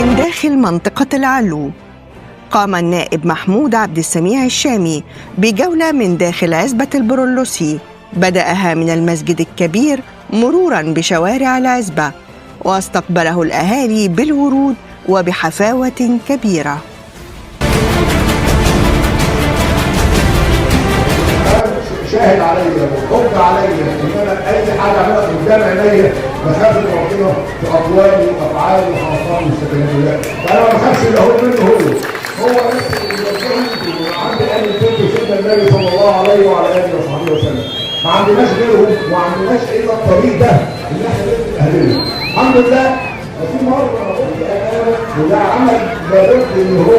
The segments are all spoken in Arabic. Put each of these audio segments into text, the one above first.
من داخل منطقة العلو، قام النائب محمود عبد السميع الشامي بجولة من داخل عزبة البرولوسي، بدأها من المسجد الكبير مروراً بشوارع العزبة، واستقبله الأهالي بالورود وبحفاوة كبيرة. شاهد عليا وحب عليا ان انا اي حاجه اعملها قدام عينيا بخاف من ربنا في اقوالي وافعالي وخاصاتي وسكناتي. فانا ما بخافش الا هو منه، هو نفس اللي بيقول عند اهل البيت سيدنا النبي صلى الله عليه وعلى اله وصحبه وسلم. ما عندناش غيرهم وما عندناش الا الطريق ده اللي احنا بنت اهلنا. الحمد لله. وفي مره قلت انا وده عمل لابد ان هو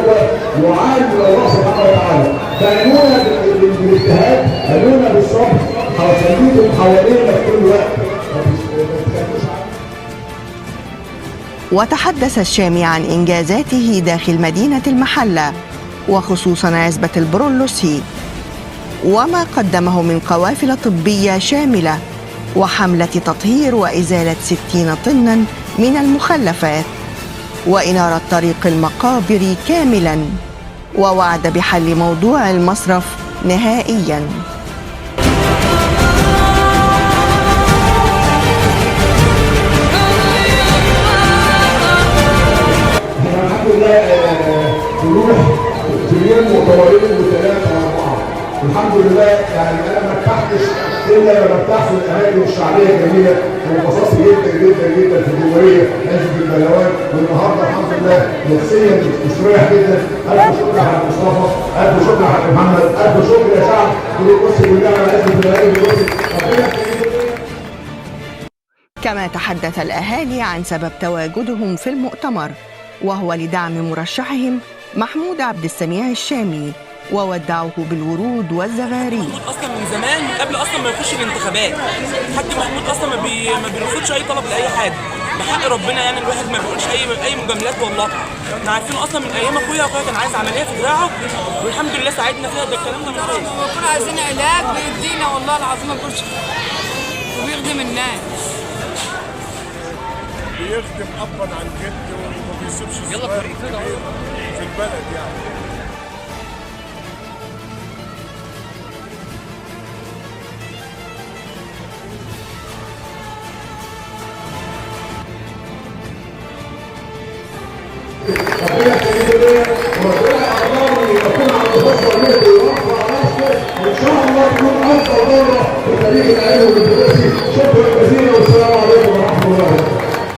يعاني الله سبحانه وتعالى. فعلونا بالاجتهاد، علونا بالصبر، خليكم حوالينا في كل وقت. وتحدث الشامي عن إنجازاته داخل مدينة المحلة وخصوصاً عزبة البرولوسي، وما قدمه من قوافل طبية شاملة وحملة تطهير وإزالة 60 طناً من المخلفات وإنارة طريق المقابر كاملاً، ووعد بحل موضوع المصرف نهائياً. الحمد لله نروح في يوم وطوالين وثلاثة وأربعة. الحمد لله يعني أنا ما ارتحتش إلا لما ارتاح في الأماكن الشعبية الجميلة، وانبسطت جدا جدا جدا في الجمهورية عزبة البلوان. والنهارده الحمد لله نفسيا مستريح جدا. ألف شكر على مصطفى، ألف شكر على محمد، ألف شكر يا شعب ونبص كلنا على عزبة البلوان. كما تحدث الأهالي عن سبب تواجدهم في المؤتمر، وهو لدعم مرشحهم محمود عبد السميع الشامي، وودعوه بالورود والزغاريد. محمود اصلا من زمان، من قبل اصلا ما يخش الانتخابات. حاج محمود اصلا ما بيرفضش اي طلب لاي حاجه، بحق ربنا. يعني الواحد ما بيقولش اي مجاملات والله. احنا عارفين اصلا من ايام اخويا كان عايز عمليه في دراعه، والحمد لله ساعدنا فيها. ده الكلام ده من غير لما كنا عايزين علاج بيدينا والله العظيم ما بيقولش، وبيخدم الناس، بيخدم ابا عن جد وما بيسيبش صغير كبير في البلد يعني. ربنا يخليك وربنا يقدرني يكون على البصر منك ويوفق راسك، وان شاء الله تكون افضل دوره في تاريخ العلم والدراسي. شكرا جزيلا.